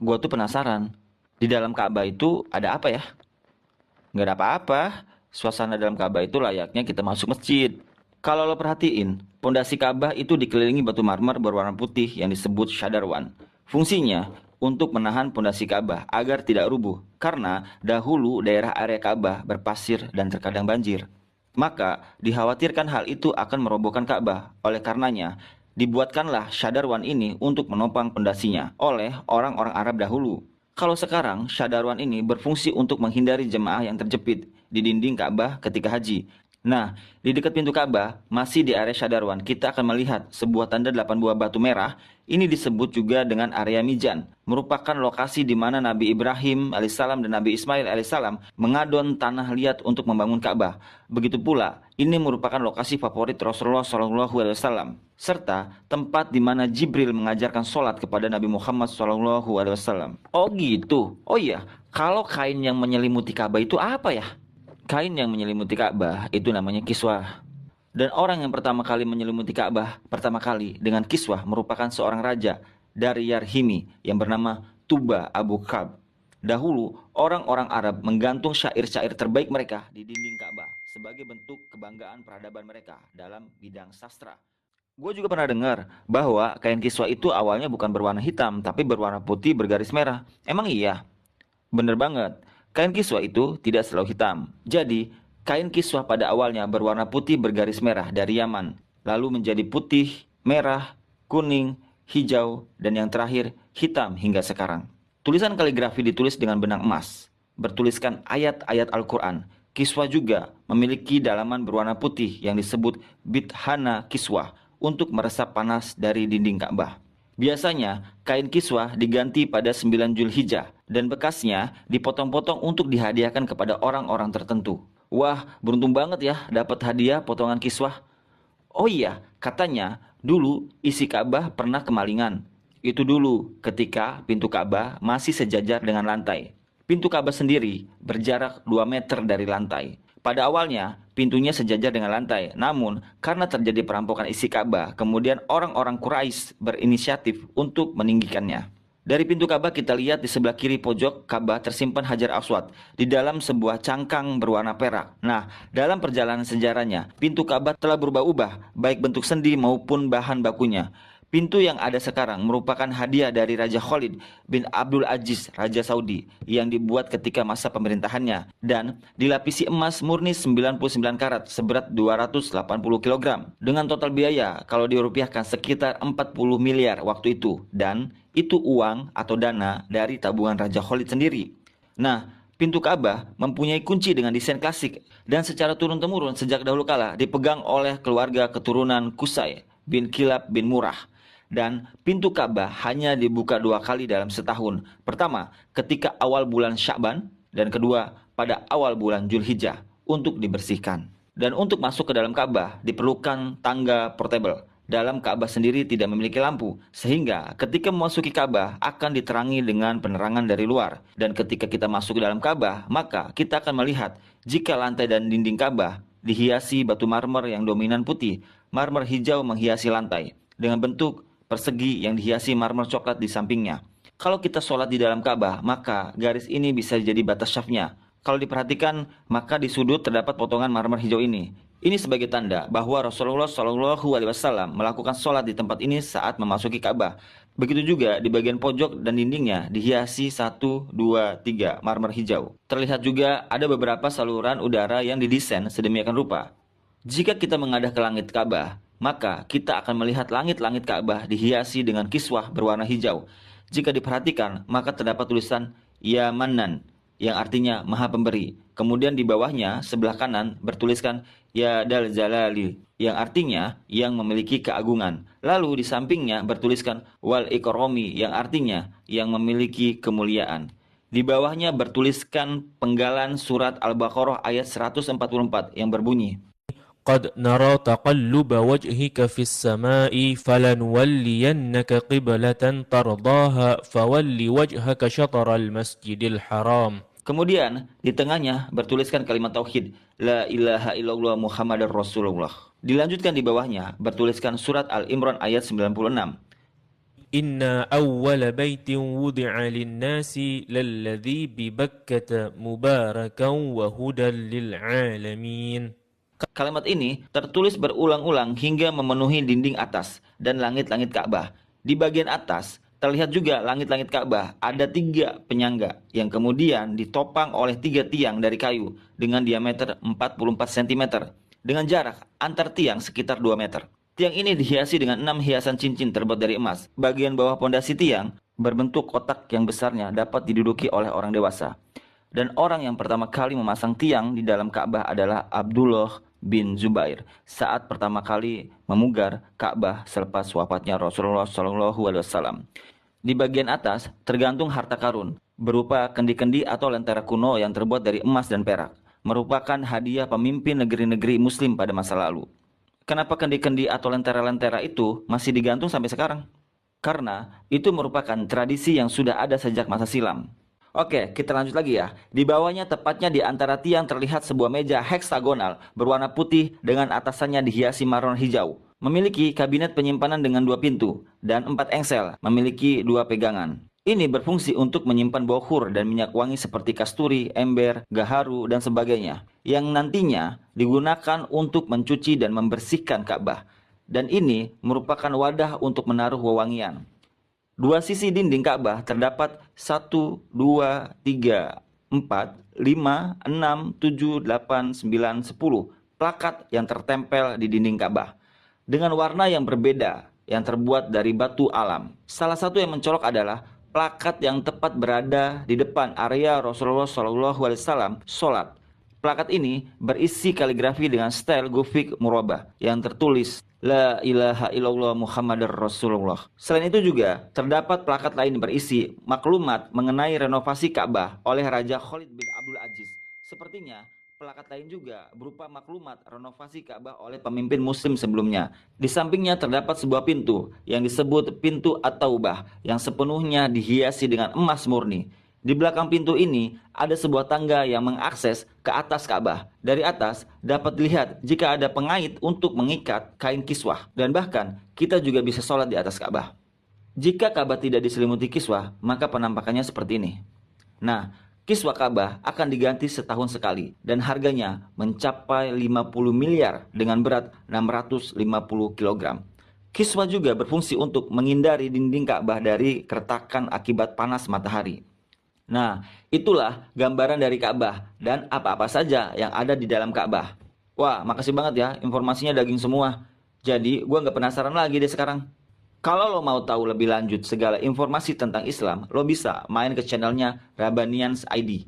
Gua tuh penasaran. Di dalam Ka'bah itu ada apa ya? Nggak ada apa-apa. Suasana dalam Ka'bah itu layaknya kita masuk masjid. Kalau lo perhatiin, pondasi Ka'bah itu dikelilingi batu marmer berwarna putih yang disebut Shadarwan. Fungsinya untuk menahan pondasi Ka'bah agar tidak rubuh, karena dahulu daerah area Ka'bah berpasir dan terkadang banjir. Maka dikhawatirkan hal itu akan merobohkan Ka'bah. Oleh karenanya, dibuatkanlah Shadarwan ini untuk menopang pondasinya oleh orang-orang Arab dahulu. Kalau sekarang, Shadarwan ini berfungsi untuk menghindari jemaah yang terjepit di dinding Ka'bah ketika haji. Nah, di dekat pintu Ka'bah, masih di area Shadarwan, kita akan melihat sebuah tanda 8 buah batu merah. Ini disebut juga dengan area Mijan, merupakan lokasi di mana Nabi Ibrahim alaihissalam dan Nabi Ismail alaihissalam mengadon tanah liat untuk membangun Ka'bah. Begitu pula, ini merupakan lokasi favorit Rasulullah SAW, serta tempat di mana Jibril mengajarkan sholat kepada Nabi Muhammad SAW. Oh gitu. Oh iya, kalau kain yang menyelimuti Ka'bah itu apa ya? Kain yang menyelimuti Ka'bah itu namanya kiswah. Dan orang yang pertama kali menyelimuti Ka'bah pertama kali dengan kiswah merupakan seorang raja dari Yarhimi yang bernama Tuba Abu Kab. Dahulu, orang-orang Arab menggantung syair-syair terbaik mereka di dinding Ka'bah sebagai bentuk kebanggaan peradaban mereka dalam bidang sastra. Gue juga pernah dengar bahwa kain kiswah itu awalnya bukan berwarna hitam tapi berwarna putih bergaris merah. Emang iya? Bener banget, kain kiswah itu tidak selalu hitam. Jadi, kain kiswah pada awalnya berwarna putih bergaris merah dari Yaman, lalu menjadi putih, merah, kuning, hijau, dan yang terakhir hitam hingga sekarang. Tulisan kaligrafi ditulis dengan benang emas, bertuliskan ayat-ayat Al-Quran. Kiswah juga memiliki dalaman berwarna putih yang disebut bithana kiswah untuk meresap panas dari dinding Ka'bah. Biasanya, kain kiswah diganti pada 9 Zulhijjah dan bekasnya dipotong-potong untuk dihadiahkan kepada orang-orang tertentu. Wah, beruntung banget ya dapat hadiah potongan kiswah. Oh iya, katanya dulu isi Ka'bah pernah kemalingan. Itu dulu ketika pintu Ka'bah masih sejajar dengan lantai. Pintu Ka'bah sendiri berjarak 2 meter dari lantai. Pada awalnya, pintunya sejajar dengan lantai. Namun, karena terjadi perampokan isi Ka'bah, kemudian orang-orang Quraisy berinisiatif untuk meninggikannya. Dari pintu Ka'bah kita lihat di sebelah kiri pojok Ka'bah tersimpan Hajar Aswad di dalam sebuah cangkang berwarna perak. Nah, dalam perjalanan sejarahnya, pintu Ka'bah telah berubah-ubah, baik bentuk sendi maupun bahan bakunya. Pintu yang ada sekarang merupakan hadiah dari Raja Khalid bin Abdul Aziz, Raja Saudi, yang dibuat ketika masa pemerintahannya dan dilapisi emas murni 99 karat seberat 280 kg dengan total biaya kalau dirupiahkan sekitar 40 miliar waktu itu, dan itu uang atau dana dari tabungan Raja Khalid sendiri. Nah, pintu Ka'bah mempunyai kunci dengan desain klasik dan secara turun-temurun sejak dahulu kala dipegang oleh keluarga keturunan Qusay bin Kilab bin Murrah. Dan pintu Ka'bah hanya dibuka 2 kali dalam setahun. Pertama, ketika awal bulan Sya'ban, dan kedua, pada awal bulan Zulhijjah untuk dibersihkan. Dan untuk masuk ke dalam Ka'bah diperlukan tangga portable. Dalam Ka'bah sendiri tidak memiliki lampu, sehingga ketika memasuki Ka'bah akan diterangi dengan penerangan dari luar. Dan ketika kita masuk ke dalam Ka'bah, maka kita akan melihat jika lantai dan dinding Ka'bah dihiasi batu marmer yang dominan putih, marmer hijau menghiasi lantai dengan bentuk persegi yang dihiasi marmer coklat di sampingnya. Kalau kita sholat di dalam Ka'bah, maka garis ini bisa jadi batas syafnya. Kalau diperhatikan, maka di sudut terdapat potongan marmer hijau ini. Ini sebagai tanda bahwa Rasulullah SAW melakukan sholat di tempat ini saat memasuki Ka'bah. Begitu juga di bagian pojok dan dindingnya dihiasi 1, 2, 3 marmer hijau. Terlihat juga ada beberapa saluran udara yang didesain sedemikian rupa. Jika kita mengadah ke langit Ka'bah, maka kita akan melihat langit-langit Ka'bah dihiasi dengan kiswah berwarna hijau. Jika diperhatikan, maka terdapat tulisan Ya Mannan, yang artinya Maha Pemberi. Kemudian di bawahnya, sebelah kanan, bertuliskan Ya Dal Jalali, yang artinya yang memiliki keagungan. Lalu di sampingnya bertuliskan Wal Ikromi, yang artinya yang memiliki kemuliaan. Di bawahnya bertuliskan penggalan surat Al-Baqarah ayat 144 yang berbunyi, قد نرى تقلب وجهك في السماء فلنولينك قبلة ترضاها فول وجهك شطر المسجد الحرام. Kemudian di tengahnya bertuliskan kalimat tauhid, La ilaha illallah Muhammadar Rasulullah. Dilanjutkan di bawahnya bertuliskan surat Al-Imran ayat 96. Inna awwala baitin wudi'a linnasi lalladhi bibakkata mubarakan wa hudan lil'alamin. Kalimat ini tertulis berulang-ulang hingga memenuhi dinding atas dan langit-langit Ka'bah. Di bagian atas terlihat juga langit-langit Ka'bah ada 3 penyangga yang kemudian ditopang oleh 3 tiang dari kayu dengan diameter 44 cm dengan jarak antar tiang sekitar 2 meter. Tiang ini dihiasi dengan 6 hiasan cincin terbuat dari emas. Bagian bawah pondasi tiang berbentuk kotak yang besarnya dapat diduduki oleh orang dewasa. Dan orang yang pertama kali memasang tiang di dalam Ka'bah adalah Abdullah bin Zubair saat pertama kali memugar Ka'bah selepas wafatnya Rasulullah SAW. Di bagian atas tergantung harta karun berupa kendi-kendi atau lentera kuno yang terbuat dari emas dan perak, merupakan hadiah pemimpin negeri-negeri Muslim pada masa lalu. Kenapa kendi-kendi atau lentera-lentera itu masih digantung sampai sekarang? Karena itu merupakan tradisi yang sudah ada sejak masa silam. Oke, kita lanjut lagi ya. Di bawahnya tepatnya di antara tiang terlihat sebuah meja heksagonal berwarna putih dengan atasannya dihiasi marmer hijau. Memiliki kabinet penyimpanan dengan 2 pintu dan 4 engsel, memiliki 2 pegangan. Ini berfungsi untuk menyimpan bohur dan minyak wangi seperti kasturi, ember, gaharu, dan sebagainya, yang nantinya digunakan untuk mencuci dan membersihkan Ka'bah. Dan ini merupakan wadah untuk menaruh wewangian. 2 sisi dinding Ka'bah terdapat 1, 2, 3, 4, 5, 6, 7, 8, 9, 10 plakat yang tertempel di dinding Ka'bah dengan warna yang berbeda yang terbuat dari batu alam. Salah satu yang mencolok adalah plakat yang tepat berada di depan area Rasulullah SAW sholat. Plakat ini berisi kaligrafi dengan style Gothic murabba yang tertulis La ilaha illallah Muhammadar Rasulullah. Selain itu juga terdapat plakat lain berisi maklumat mengenai renovasi Ka'bah oleh Raja Khalid bin Abdul Aziz. Sepertinya plakat lain juga berupa maklumat renovasi Ka'bah oleh pemimpin Muslim sebelumnya. Di sampingnya terdapat sebuah pintu yang disebut pintu At-Taubah yang sepenuhnya dihiasi dengan emas murni. Di belakang pintu ini ada sebuah tangga yang mengakses ke atas Ka'bah. Dari atas dapat dilihat jika ada pengait untuk mengikat kain kiswah. Dan bahkan kita juga bisa sholat di atas Ka'bah. Jika Ka'bah tidak diselimuti kiswah, maka penampakannya seperti ini. Nah, kiswah Ka'bah akan diganti setahun sekali dan harganya mencapai 50 miliar dengan berat 650 kg. Kiswah juga berfungsi untuk menghindari dinding Ka'bah dari keretakan akibat panas matahari. Nah, itulah gambaran dari Ka'bah dan apa-apa saja yang ada di dalam Ka'bah. Wah, makasih banget ya, informasinya daging semua. Jadi, gua nggak penasaran lagi deh sekarang. Kalau lo mau tahu lebih lanjut segala informasi tentang Islam, lo bisa main ke channelnya Rabbanians ID.